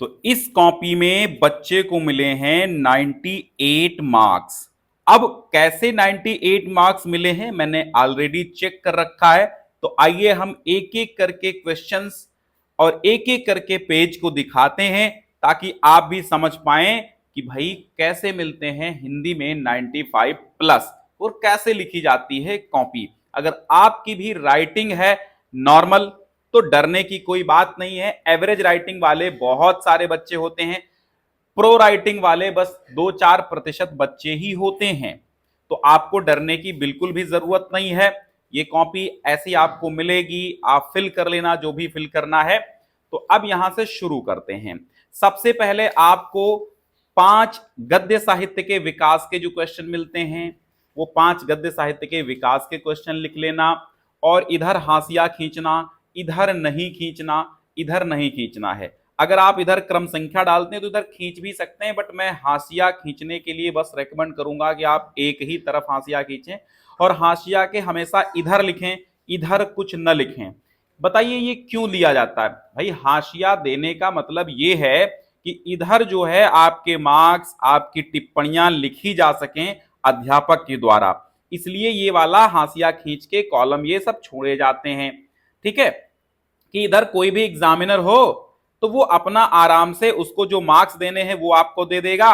तो इस कॉपी में बच्चे को मिले हैं 98 मार्क्स। अब कैसे 98 मार्क्स मिले हैं मैंने ऑलरेडी चेक कर रखा है। तो आइए हम एक एक करके क्वेश्चंस और एक एक करके पेज को दिखाते हैं ताकि आप भी समझ पाएं कि भाई कैसे मिलते हैं हिंदी में 95 प्लस और कैसे लिखी जाती है कॉपी। अगर आपकी भी राइटिंग है नॉर्मल तो डरने की कोई बात नहीं है। एवरेज राइटिंग वाले बहुत सारे बच्चे होते हैं, प्रो राइटिंग वाले बस 2-4% बच्चे ही होते हैं। तो आपको डरने की बिल्कुल भी जरूरत नहीं है। ये कॉपी ऐसी आपको मिलेगी, आप फिल कर लेना जो भी फिल करना है। तो अब यहां से शुरू करते हैं। सबसे पहले आपको 5 गद्य साहित्य के विकास के जो क्वेश्चन मिलते हैं वो 5 गद्य साहित्य के विकास के क्वेश्चन लिख लेना और इधर हाशिया खींचना, इधर नहीं खींचना, इधर नहीं खींचना है। अगर आप इधर क्रम संख्या डालते हैं तो इधर खींच भी सकते हैं, बट मैं हाशिया खींचने के लिए बस रेकमेंड करूंगा कि आप एक ही तरफ हाशिया खींचें और हाशिया के हमेशा इधर लिखें, इधर कुछ न लिखें। बताइए ये क्यों लिया जाता है? भाई हाशिया देने का मतलब ये है कि इधर जो है आपके मार्क्स, आपकी टिप्पणियां लिखी जा सकें अध्यापक के द्वारा, इसलिए ये वाला हाशिया खींच के कॉलम ये सब छोड़े जाते हैं। ठीक है, कि इधर कोई भी एग्जामिनर हो तो वो अपना आराम से उसको जो मार्क्स देने हैं वो आपको दे देगा,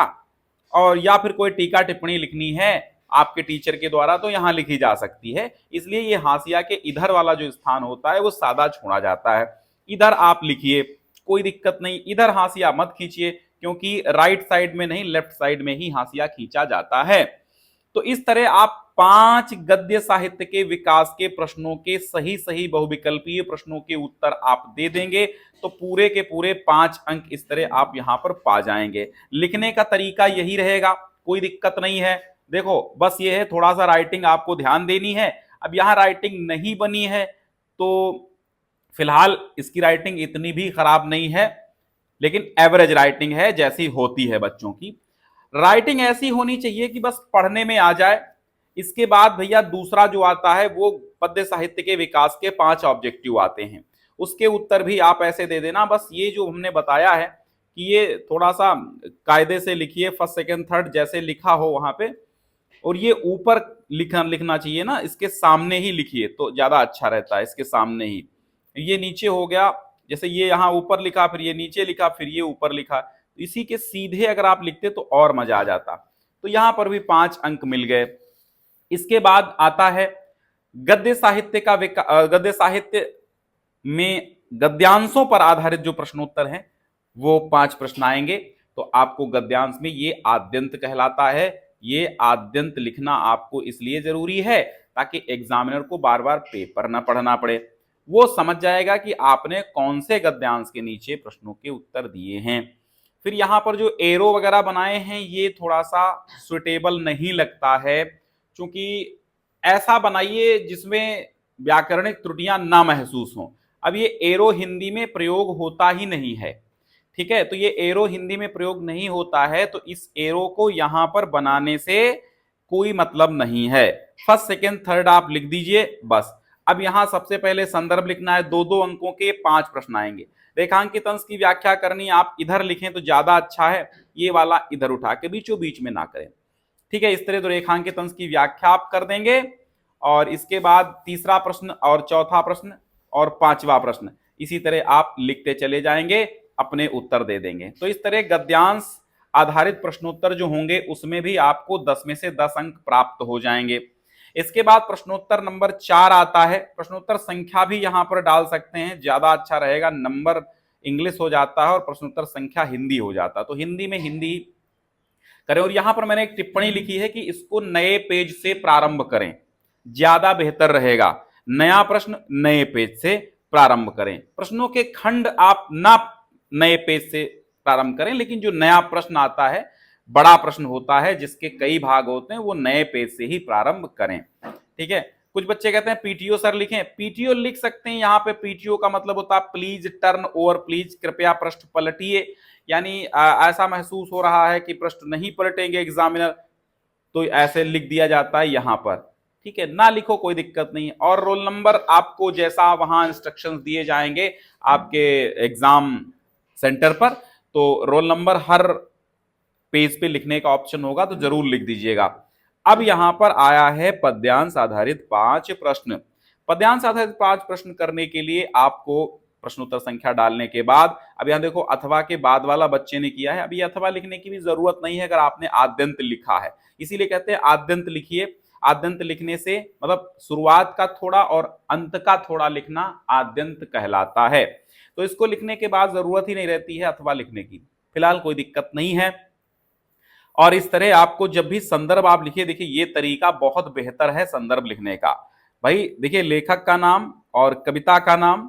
और या फिर कोई टीका टिप्पणी लिखनी है आपके टीचर के द्वारा तो यहां लिखी जा सकती है। इसलिए ये हाशिया के इधर वाला जो स्थान होता है वो सादा छोड़ा जाता है। इधर आप लिखिए, कोई दिक्कत नहीं, इधर हाशिया मत खींचिए क्योंकि राइट साइड में नहीं लेफ्ट साइड में ही हाशिया खींचा जाता है। तो इस तरह आप 5 गद्य साहित्य के विकास के प्रश्नों के सही सही बहुविकल्पीय प्रश्नों के उत्तर आप दे देंगे तो पूरे के पूरे 5 अंक इस तरह आप यहां पर पा जाएंगे। लिखने का तरीका यही रहेगा, कोई दिक्कत नहीं है। देखो बस ये है थोड़ा सा राइटिंग आपको ध्यान देनी है। अब यहां राइटिंग नहीं बनी है तो फिलहाल इसकी राइटिंग इतनी भी खराब नहीं है, लेकिन एवरेज राइटिंग है जैसी होती है बच्चों की। राइटिंग ऐसी होनी चाहिए कि बस पढ़ने में आ जाए। इसके बाद भैया दूसरा जो आता है वो पद्य साहित्य के विकास के 5 ऑब्जेक्टिव आते हैं, उसके उत्तर भी आप ऐसे दे देना। बस ये जो हमने बताया है कि ये थोड़ा सा कायदे से लिखिए, फर्स्ट सेकंड थर्ड जैसे लिखा हो वहां पे, और ये ऊपर लिखना चाहिए ना, इसके सामने ही लिखिए तो ज्यादा अच्छा रहता है, इसके सामने ही। ये नीचे हो गया, जैसे ये यहाँ ऊपर लिखा फिर ये नीचे लिखा फिर ये ऊपर लिखा, तो इसी के सीधे अगर आप लिखते तो और मजा आ जाता। तो यहां पर भी 5 अंक मिल गए। इसके बाद आता है गद्य साहित्य का गद्य साहित्य में गद्यांशों पर आधारित जो प्रश्नोत्तर हैं वो 5 प्रश्न आएंगे। तो आपको गद्यांश में ये आद्यंत कहलाता है। ये आद्यंत लिखना आपको इसलिए जरूरी है ताकि एग्जामिनर को बार बार पेपर ना पढ़ना पड़े, वो समझ जाएगा कि आपने कौन से गद्यांश के नीचे प्रश्नों के उत्तर दिए हैं। फिर यहां पर जो एरो वगैरह बनाए हैं ये थोड़ा सा सुटेबल नहीं लगता है, क्योंकि ऐसा बनाइए जिसमें व्याकरणिक त्रुटियां ना महसूस हों। अब ये एरो हिंदी में प्रयोग होता ही नहीं है, ठीक है, तो ये एरो हिंदी में प्रयोग नहीं होता है तो इस एरो को यहां पर बनाने से कोई मतलब नहीं है। फर्स्ट सेकेंड थर्ड आप लिख दीजिए बस। अब यहां सबसे पहले संदर्भ लिखना है, 2-2 अंकों के 5 प्रश्न आएंगे। रेखांकित अंश की व्याख्या करनी आप इधर लिखें तो ज्यादा अच्छा है, ये वाला इधर उठा के बीचों बीच में ना करें। ठीक है, इस तरह तो रेखांकित अंश की व्याख्या आप कर देंगे, और इसके बाद तीसरा प्रश्न और चौथा प्रश्न और 5वां प्रश्न इसी तरह आप लिखते चले जाएंगे, अपने उत्तर दे देंगे। तो इस तरह गद्यांश आधारित प्रश्नोत्तर जो होंगे उसमें भी आपको 10 में से 10 अंक प्राप्त हो जाएंगे। इसके बाद प्रश्नोत्तर नंबर 4 आता है। प्रश्नोत्तर संख्या भी यहां पर डाल सकते हैं, ज्यादा अच्छा रहेगा, नंबर इंग्लिश हो जाता है और प्रश्नोत्तर संख्या हिंदी हो जाता है, तो हिंदी में हिंदी करें। और यहां पर मैंने एक टिप्पणी लिखी है कि इसको नए पेज से प्रारंभ करें, ज्यादा बेहतर रहेगा। नया प्रश्न नए पेज से प्रारंभ करें। प्रश्नों के खंड आप ना नए पेज से प्रारंभ करें, लेकिन जो नया प्रश्न आता है, बड़ा प्रश्न होता है जिसके कई भाग होते हैं, वो नए पेज से ही प्रारंभ करें। ठीक है, कुछ बच्चे कहते हैं पीटीओ सर लिखें, पीटीओ लिख सकते हैं। यहां पे पीटीओ का मतलब होता है प्लीज टर्न ओवर, प्लीज कृपया पृष्ठ पलटिए, यानी ऐसा महसूस हो रहा है कि पृष्ठ नहीं पलटेंगे एग्जामिनर, तो ऐसे लिख दिया जाता है यहां पर। ठीक है, ना लिखो कोई दिक्कत नहीं। और रोल नंबर आपको जैसा वहां इंस्ट्रक्शंस दिए जाएंगे आपके एग्जाम सेंटर पर, तो रोल नंबर हर पेज पे लिखने का ऑप्शन होगा, तो जरूर लिख दीजिएगा। अब यहां पर आया है पद्यांश आधारित 5 प्रश्न। पद्यांश आधारित 5 प्रश्न करने के लिए आपको प्रश्नोत्तर संख्या डालने के बाद, अब यहां देखो अथवा के बाद वाला बच्चे ने किया है, अब ये अथवा लिखने की भी जरूरत नहीं है अगर आपने आद्यंत लिखा है, इसीलिए कहते हैं आद्यंत लिखिए। आद्यंत लिखने से मतलब शुरुआत का थोड़ा और अंत का थोड़ा लिखना आद्यंत कहलाता है। तो इसको लिखने के बाद जरूरत ही नहीं रहती है अथवा लिखने की, फिलहाल कोई दिक्कत नहीं है। और इस तरह आपको जब भी संदर्भ आप लिखिए, देखिए ये तरीका बहुत बेहतर है संदर्भ लिखने का। भाई देखिए लेखक का नाम और कविता का नाम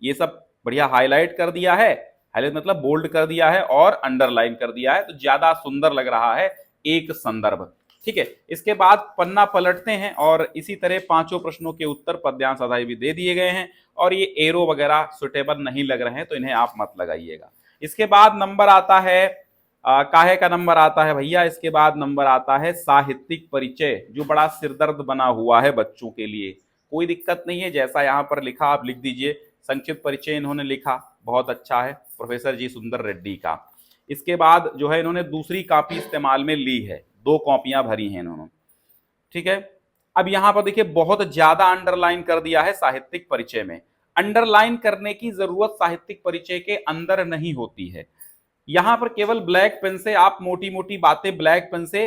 ये सब बढ़िया हाईलाइट कर दिया है, हाईलाइट मतलब बोल्ड कर दिया है और अंडरलाइन कर दिया है, तो ज्यादा सुंदर लग रहा है एक संदर्भ। ठीक है, इसके बाद पन्ना पलटते हैं और इसी तरह पांचों प्रश्नों के उत्तर पद्यांश आधारित भी दे दिए गए हैं, और ये एरो वगैरह सुटेबल नहीं लग रहे हैं तो इन्हें आप मत लगाइएगा। इसके बाद नंबर आता है काहे का नंबर आता है भैया, इसके बाद नंबर आता है साहित्यिक परिचय, जो बड़ा सिरदर्द बना हुआ है बच्चों के लिए। कोई दिक्कत नहीं है, जैसा यहाँ पर लिखा आप लिख दीजिए। संक्षिप्त परिचय इन्होंने लिखा, बहुत अच्छा है, प्रोफेसर जी सुंदर रेड्डी का। इसके बाद जो है इन्होंने दूसरी कॉपी इस्तेमाल में ली है, 2 कॉपियां भरी हैं इन्होंने। ठीक है, अब यहां पर देखिए बहुत ज्यादा अंडरलाइन कर दिया है साहित्यिक परिचय में। अंडरलाइन करने की जरूरत साहित्यिक परिचय के अंदर नहीं होती है, यहां पर केवल ब्लैक पेन से आप मोटी मोटी बातें ब्लैक पेन से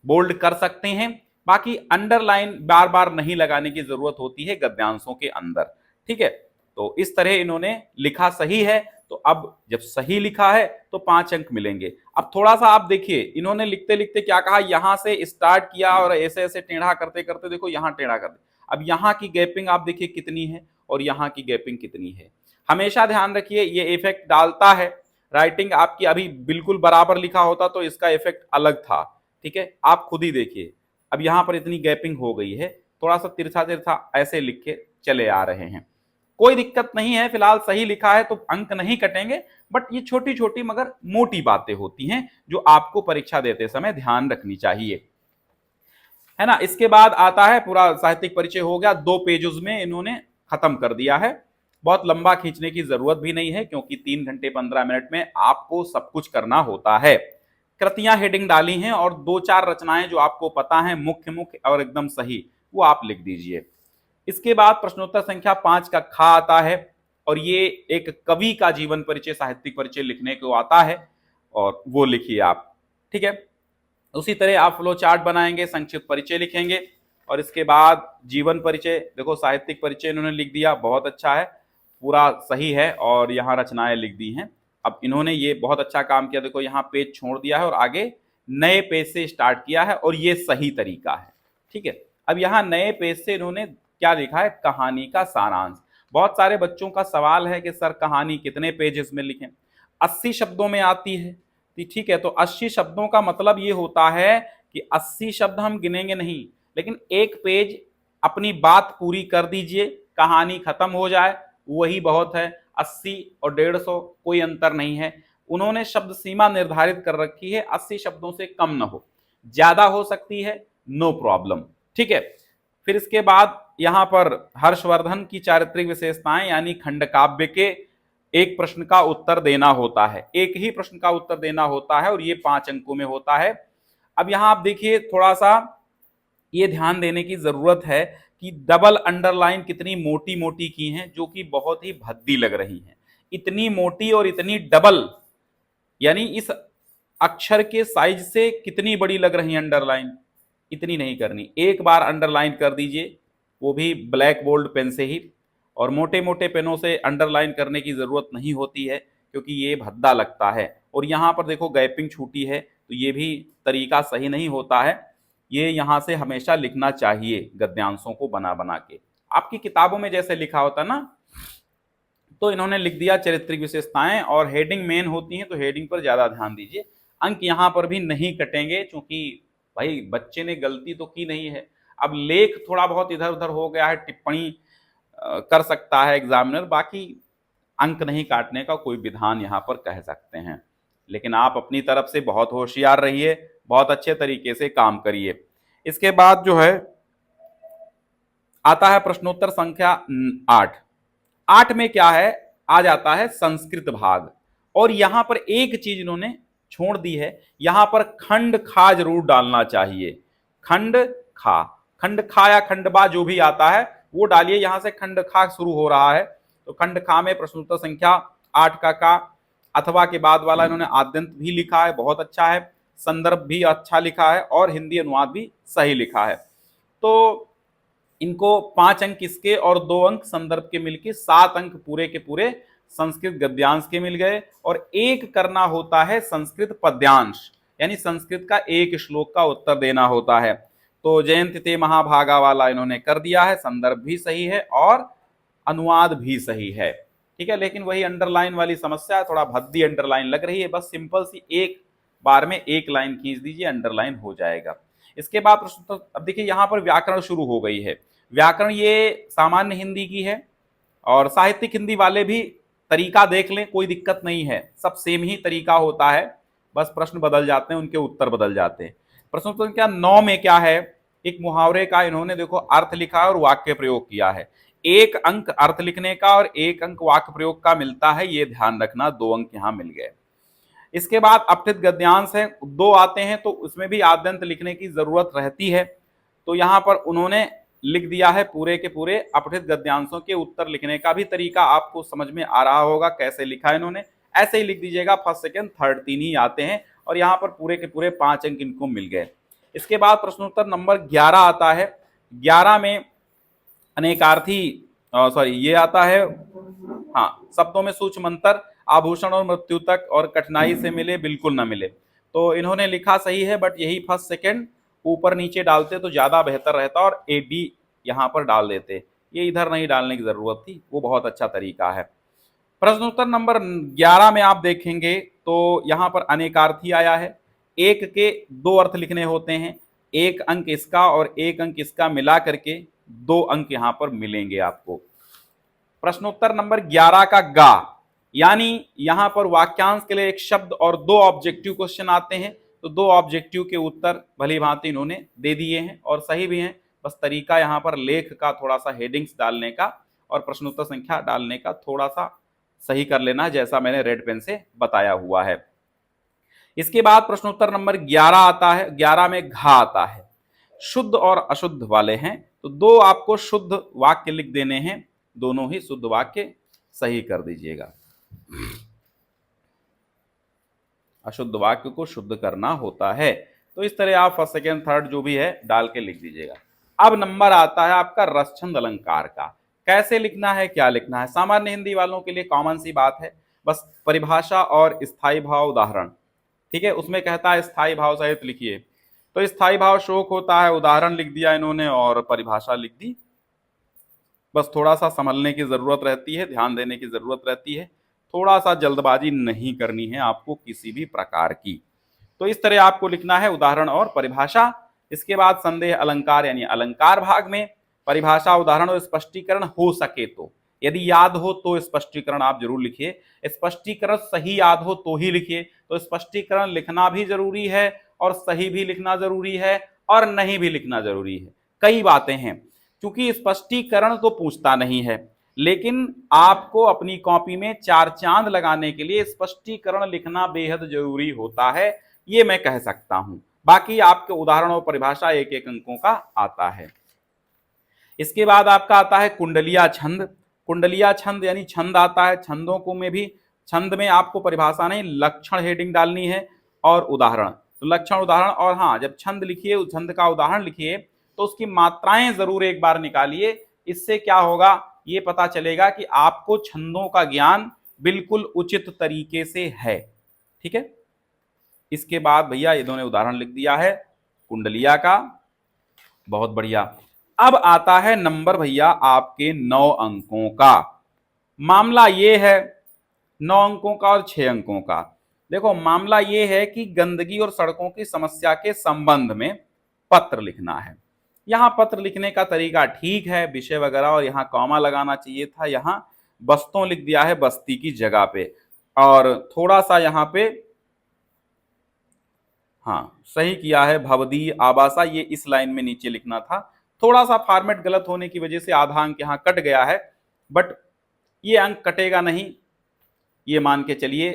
बोल्ड कर सकते हैं, बाकी अंडरलाइन बार बार नहीं लगाने की जरूरत होती है गद्यांशों के अंदर। ठीक है, तो इस तरह इन्होंने लिखा सही है, तो अब जब सही लिखा है तो 5 अंक मिलेंगे। अब थोड़ा सा आप देखिए इन्होंने लिखते लिखते क्या कहा, यहां से स्टार्ट किया और ऐसे ऐसे टेढ़ा करते करते देखो यहां टेढ़ा कर दिया। अब यहां की गैपिंग आप देखिए कितनी है और यहां की गैपिंग कितनी है। हमेशा ध्यान रखिए ये इफेक्ट डालता है, राइटिंग आपकी अभी बिल्कुल बराबर लिखा होता तो इसका इफेक्ट अलग था। ठीक है, आप खुद ही देखिए, अब यहां पर इतनी गैपिंग हो गई है, थोड़ा सा तिरछा तिरछा ऐसे लिख के चले आ रहे हैं। कोई दिक्कत नहीं है, फिलहाल सही लिखा है तो अंक नहीं कटेंगे, बट ये छोटी छोटी मगर मोटी बातें होती हैं जो आपको परीक्षा देते समय ध्यान रखनी चाहिए, है ना। इसके बाद आता है पूरा साहित्यिक परिचय हो गया, 2 पेजेस में इन्होंने खत्म कर दिया है। बहुत लंबा खींचने की जरूरत भी नहीं है क्योंकि 3 घंटे 15 मिनट में आपको सब कुछ करना होता है। कृतियां हेडिंग डाली हैं और 2-4 रचनाएं जो आपको पता है मुख्य मुख्य और एकदम सही, वो आप लिख दीजिए। इसके बाद प्रश्नोत्तर संख्या 5 का खा आता है, और ये एक कवि का जीवन परिचय साहित्यिक परिचय लिखने को आता है, और वो लिखिए आप। ठीक है, उसी तरह आप फ्लो चार्ट बनाएंगे, संक्षिप्त परिचय लिखेंगे, और इसके बाद जीवन परिचय, देखो साहित्यिक परिचय इन्होंने लिख दिया, बहुत अच्छा है, पूरा सही है, और यहाँ रचनाएं लिख दी हैं। अब इन्होंने ये बहुत अच्छा काम किया, देखो यहाँ पेज छोड़ दिया है और आगे नए पेज से स्टार्ट किया है, और ये सही तरीका है। ठीक है, अब यहाँ नए पेज से इन्होंने क्या लिखा है, कहानी का सारांश। बहुत सारे बच्चों का सवाल है कि सर कहानी कितने पेजेस में लिखें, 80 शब्दों में आती है। ठीक है, तो 80 शब्दों का मतलब ये होता है कि 80 शब्द हम गिनेंगे नहीं, लेकिन एक पेज अपनी बात पूरी कर दीजिए, कहानी खत्म हो जाए, वही बहुत है। 80 और 150 कोई अंतर नहीं है, उन्होंने शब्द सीमा निर्धारित कर रखी है, 80 शब्दों से कम न हो, ज्यादा हो सकती है, नो प्रॉब्लम। ठीक है, फिर इसके बाद यहां पर हर्षवर्धन की चारित्रिक विशेषताएं यानी खंड काव्य के एक प्रश्न का उत्तर देना होता है, एक ही प्रश्न का उत्तर देना होता है, और ये 5 अंकों में होता है। अब यहां आप देखिए थोड़ा सा ये ध्यान देने की जरूरत है कि डबल अंडरलाइन कितनी मोटी मोटी की हैं, जो कि बहुत ही भद्दी लग रही हैं। इतनी मोटी और इतनी डबल, यानी इस अक्षर के साइज से कितनी बड़ी लग रही है अंडरलाइन, इतनी नहीं करनी, एक बार अंडरलाइन कर दीजिए, वो भी ब्लैक बोल्ड पेन से ही। और मोटे मोटे पेनों से अंडरलाइन करने की जरूरत नहीं होती है क्योंकि ये भद्दा लगता है। और यहाँ पर देखो गैपिंग छूटी है, तो ये भी तरीका सही नहीं होता है, ये यहाँ से हमेशा लिखना चाहिए गद्यांशों को बना बना के, आपकी किताबों में जैसे लिखा होता ना, तो इन्होंने लिख दिया चारित्रिक विशेषताएं, और हेडिंग मेन होती हैं तो हेडिंग पर ज्यादा ध्यान दीजिए। अंक यहाँ पर भी नहीं कटेंगे क्योंकि भाई बच्चे ने गलती तो की नहीं है। अब लेख थोड़ा बहुत इधर उधर हो गया है, टिप्पणी कर सकता है एग्जामिनर, बाकी अंक नहीं काटने का कोई विधान यहाँ पर कह सकते हैं। लेकिन आप अपनी तरफ से बहुत होशियार रहिए, बहुत अच्छे तरीके से काम करिए। इसके बाद जो है आता है प्रश्नोत्तर संख्या 8। 8 में क्या है, आ जाता है संस्कृत भाग, और यहां पर एक चीज इन्होंने छोड़ दी है, यहां पर खंड खा जरूर डालना चाहिए। खंड खा, खंड खा या खंडबा जो भी आता है वो डालिए, यहां से खंड खा शुरू हो रहा है, तो खंड खा में प्रश्नोत्तर संख्या 8 का अथवा के बाद वाला इन्होंने आद्यंत भी लिखा है, बहुत अच्छा है, संदर्भ भी अच्छा लिखा है और हिंदी अनुवाद भी सही लिखा है। तो इनको 5 अंक इसके और 2 अंक संदर्भ के मिलके 7 अंक पूरे के पूरे संस्कृत गद्यांश के मिल गए। और एक करना होता है संस्कृत पद्यांश, यानी संस्कृत का एक श्लोक का उत्तर देना होता है। तो जयंती ते महाभागा वाला इन्होंने कर दिया है, संदर्भ भी सही है और अनुवाद भी सही है, ठीक है। लेकिन वही अंडरलाइन वाली समस्या है, थोड़ा भद्दी अंडरलाइन लग रही है, बस सिंपल सी एक बार में एक लाइन खींच दीजिए, अंडरलाइन हो जाएगा। इसके बाद प्रश्न, अब देखिए यहां पर व्याकरण शुरू हो गई है। व्याकरण ये सामान्य हिंदी की है और साहित्यिक हिंदी वाले भी तरीका देख लें, कोई दिक्कत नहीं है, सब सेम ही तरीका होता है, बस प्रश्न बदल जाते हैं, उनके उत्तर बदल जाते हैं। प्रश्न संख्या 9 में क्या है, एक मुहावरे का इन्होंने देखो अर्थ लिखा है और वाक्य प्रयोग किया है। 1 अंक अर्थ लिखने का और 1 अंक वाक्य प्रयोग का मिलता है, ये ध्यान रखना, 2 अंक यहां मिल गए। इसके बाद अपठित गद्यांश है, 2 आते हैं तो उसमें भी आद्यंत लिखने की जरूरत रहती है, तो यहां पर उन्होंने लिख दिया है पूरे के पूरे अपठित गद्यांशों के उत्तर लिखने का भी तरीका आपको समझ में आ रहा होगा कैसे लिखा है इन्होंने, ऐसे ही लिख दीजिएगा, फर्स्ट सेकंड थर्ड 3 ही आते हैं और यहाँ पर पूरे के पूरे 5 अंक इनको मिल गए। इसके बाद प्रश्नोत्तर नंबर 11 आता है। 11 में अनेकार्थी सॉरी ये आता है, हाँ, शब्दों में सूक्ष्म अंतर, आभूषण और मृत्यु तक और कठिनाई से मिले बिल्कुल ना मिले, तो इन्होंने लिखा सही है, बट यही फर्स्ट सेकंड ऊपर नीचे डालते तो ज्यादा बेहतर रहता और ए बी यहां पर डाल देते, ये इधर नहीं डालने की जरूरत थी, वो बहुत अच्छा तरीका है। प्रश्नोत्तर नंबर 11 में आप देखेंगे तो यहां पर अनेकार्थी आया है, एक के 2 अर्थ लिखने होते हैं, 1 अंक इसका और 1 अंक इसका मिला करके 2 अंक यहां पर मिलेंगे आपको। प्रश्नोत्तर नंबर 11 का गा, यानी यहां पर वाक्यांश के लिए एक शब्द और 2 ऑब्जेक्टिव क्वेश्चन आते हैं, तो 2 ऑब्जेक्टिव के उत्तर भली भांति इन्होंने दे दिए हैं और सही भी हैं, बस तरीका यहां पर लेख का थोड़ा सा हेडिंग्स डालने का और प्रश्नोत्तर संख्या डालने का थोड़ा सा सही कर लेना, जैसा मैंने रेड पेन से बताया हुआ है। इसके बाद प्रश्नोत्तर नंबर 11 आता है, 11 में घा आता है, शुद्ध और अशुद्ध वाले हैं, तो 2 आपको शुद्ध वाक्य लिख देने हैं, दोनों ही शुद्ध वाक्य सही कर दीजिएगा, अशुद्ध वाक्य को शुद्ध करना होता है, तो इस तरह आप फर्स्ट सेकेंड थर्ड जो भी है डाल के लिख दीजिएगा। अब नंबर आता है आपका रसछंद अलंकार का, कैसे लिखना है, क्या लिखना है। सामान्य हिंदी वालों के लिए कॉमन सी बात है, बस परिभाषा और स्थायी भाव उदाहरण, ठीक है, उसमें कहता है स्थायी भाव सहित लिखिए, तो स्थायी भाव शोक होता है, उदाहरण लिख दिया इन्होंने और परिभाषा लिख दी, बस थोड़ा सा संभलने की जरूरत रहती है, ध्यान देने की जरूरत रहती है, थोड़ा सा जल्दबाजी नहीं करनी है आपको किसी भी प्रकार की, तो इस तरह आपको लिखना है उदाहरण और परिभाषा। इसके बाद संदेह अलंकार, यानी अलंकार भाग में परिभाषा, उदाहरण और स्पष्टीकरण हो सके तो, यदि याद हो तो स्पष्टीकरण आप जरूर लिखिए, स्पष्टीकरण सही याद हो तो ही लिखिए, तो स्पष्टीकरण लिखना भी जरूरी है और सही भी लिखना जरूरी है और नहीं भी लिखना जरूरी है, कई बातें हैं, क्योंकि स्पष्टीकरण तो पूछता नहीं है, लेकिन आपको अपनी कॉपी में 4 चांद लगाने के लिए स्पष्टीकरण लिखना बेहद जरूरी होता है, ये मैं कह सकता हूं। बाकी आपके उदाहरण और परिभाषा 1-1 अंकों का आता है। इसके बाद आपका आता है कुंडलिया छंद, कुंडलिया छंद यानी छंद आता है, छंदों को में भी, छंद में आपको परिभाषा नहीं, लक्षण हेडिंग डालनी है और उदाहरण, तो लक्षण उदाहरण, और हाँ, जब छंद लिखिए, छंद का उदाहरण लिखिए तो उसकी मात्राएं जरूर एक बार निकालिए, इससे क्या होगा, ये पता चलेगा कि आपको छंदों का ज्ञान बिल्कुल उचित तरीके से है, ठीक है। इसके बाद भैया इन्होंने उदाहरण लिख दिया है कुंडलिया का, बहुत बढ़िया। अब आता है नंबर भैया आपके 9 अंकों का, मामला ये है 9 अंकों का और 6 अंकों का। देखो मामला ये है कि गंदगी और सड़कों की समस्या के संबंध में पत्र लिखना है। यहाँ पत्र लिखने का तरीका ठीक है, विषय वगैरह, और यहाँ कॉमा लगाना चाहिए था, यहाँ बस्तों लिख दिया है बस्ती की जगह पे, और थोड़ा सा यहाँ पे हाँ सही किया है, भवदी आबासा, ये इस लाइन में नीचे लिखना था, थोड़ा सा फॉर्मेट गलत होने की वजह से आधा अंक यहाँ कट गया है, बट ये अंक कटेगा नहीं, ये मान के चलिए,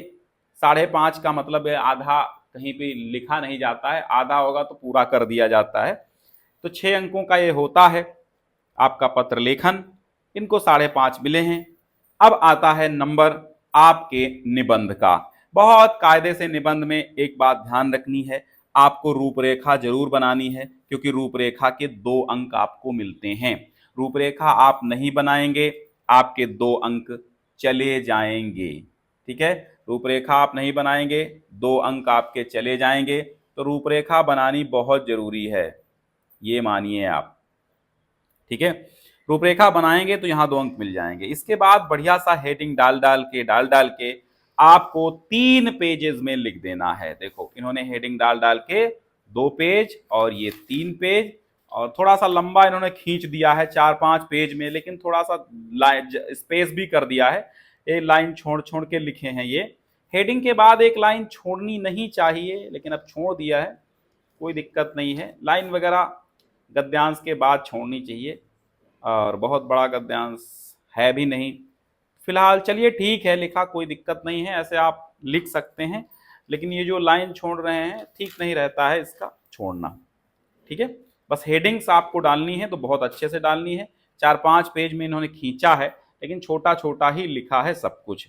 5.5 का मतलब है आधा कहीं पे लिखा नहीं जाता है, आधा होगा तो पूरा कर दिया जाता है। तो 6 अंकों का ये होता है आपका पत्र लेखन, इनको 5.5 मिले हैं। अब आता है नंबर आपके निबंध का। बहुत कायदे से निबंध में एक बात ध्यान रखनी है, आपको रूपरेखा जरूर बनानी है, क्योंकि रूपरेखा के 2 अंक आपको मिलते हैं। रूपरेखा आप नहीं बनाएंगे, आपके 2 अंक चले जाएंगे। ठीक है, रूपरेखा आप नहीं बनाएंगे, 2 अंक आपके चले जाएंगे। तो रूपरेखा बनानी बहुत जरूरी है, ये मानिए आप। ठीक है, रूपरेखा बनाएंगे तो यहां 2 अंक मिल जाएंगे। इसके बाद बढ़िया सा हेडिंग डाल डाल के आपको 3 पेजेस में लिख देना है। देखो इन्होंने हेडिंग डाल के 2 पेज और ये 3 पेज, और थोड़ा सा लंबा इन्होंने खींच दिया है 4-5 पेज में, लेकिन थोड़ा सा स्पेस भी कर दिया है, एक लाइन छोड़ छोड़ के लिखे हैं। ये हेडिंग के बाद एक लाइन छोड़नी नहीं चाहिए, लेकिन अब छोड़ दिया है, कोई दिक्कत नहीं है। लाइन वगैरह गद्यांश के बाद छोड़नी चाहिए, और बहुत बड़ा गद्यांश है भी नहीं फिलहाल। चलिए ठीक है, लिखा, कोई दिक्कत नहीं है, ऐसे आप लिख सकते हैं। लेकिन ये जो लाइन छोड़ रहे हैं ठीक नहीं रहता है इसका छोड़ना। ठीक है, बस हेडिंग्स आपको डालनी है तो बहुत अच्छे से डालनी है। 4-5 पेज में इन्होंने खींचा है, लेकिन छोटा छोटा ही लिखा है सब कुछ।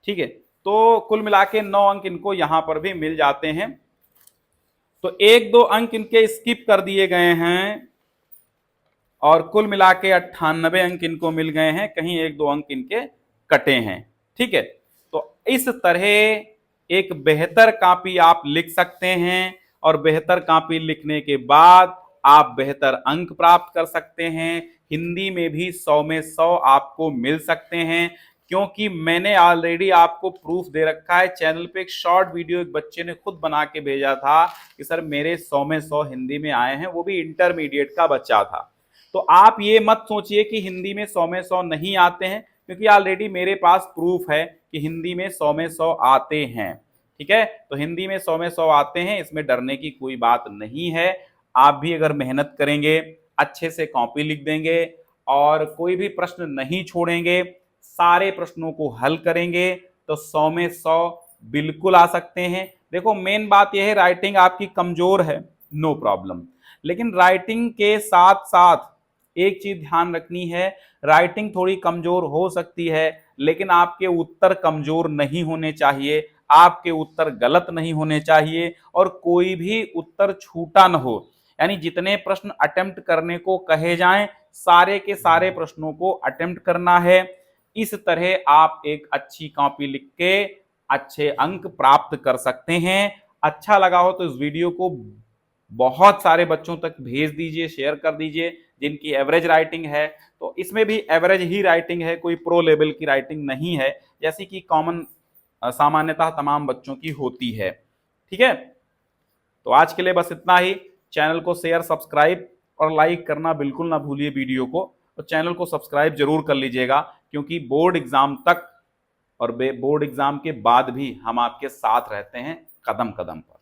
ठीक है, तो कुल मिला के 9 अंक इनको यहां पर भी मिल जाते हैं। तो 1-2 अंक इनके स्किप कर दिए गए हैं, और कुल मिला के 98 अंक इनको मिल गए हैं, कहीं 1-2 अंक इनके कटे हैं। ठीक है, तो इस तरह एक बेहतर कॉपी आप लिख सकते हैं, और बेहतर कॉपी लिखने के बाद आप बेहतर अंक प्राप्त कर सकते हैं। हिंदी में भी 100 में 100 आपको मिल सकते हैं, क्योंकि मैंने ऑलरेडी आपको प्रूफ दे रखा है। चैनल पे एक शॉर्ट वीडियो एक बच्चे ने खुद बना के भेजा था कि सर मेरे 100 में 100 हिंदी में आए हैं, वो भी इंटरमीडिएट का बच्चा था। तो आप ये मत सोचिए कि हिंदी में 100 में 100 नहीं आते हैं, क्योंकि ऑलरेडी मेरे पास प्रूफ है कि हिंदी में 100 में 100 आते हैं। ठीक है, तो हिंदी में 100 में 100 आते हैं, इसमें डरने की कोई बात नहीं है। आप भी अगर मेहनत करेंगे, अच्छे से कॉपी लिख देंगे और कोई भी प्रश्न नहीं छोड़ेंगे, सारे प्रश्नों को हल करेंगे, तो 100 में 100 बिल्कुल आ सकते हैं। देखो मेन बात यह है, राइटिंग आपकी कमजोर है, नो प्रॉब्लम, लेकिन राइटिंग के साथ साथ एक चीज ध्यान रखनी है, राइटिंग थोड़ी कमजोर हो सकती है, लेकिन आपके उत्तर कमजोर नहीं होने चाहिए, आपके उत्तर गलत नहीं होने चाहिए, और कोई भी उत्तर छूटा न हो। यानी जितने प्रश्न अटेम्प्ट करने को कहे जाएं, सारे के सारे प्रश्नों को अटेम्प्ट करना है। इस तरह आप एक अच्छी कॉपी लिख के अच्छे अंक प्राप्त कर सकते हैं। अच्छा लगा हो तो इस वीडियो को बहुत सारे बच्चों तक भेज दीजिए, शेयर कर दीजिए जिनकी एवरेज राइटिंग है। तो इसमें भी एवरेज ही राइटिंग है, कोई प्रो लेवल की राइटिंग नहीं है, जैसी कि कॉमन सामान्यतः तमाम बच्चों की होती है। ठीक है, तो आज के लिए बस इतना ही। चैनल को शेयर, सब्सक्राइब और लाइक करना बिल्कुल ना भूलिए वीडियो को। तो चैनल को सब्सक्राइब जरूर कर लीजिएगा, क्योंकि बोर्ड एग्जाम तक और बोर्ड एग्जाम के बाद भी हम आपके साथ रहते हैं कदम कदम पर।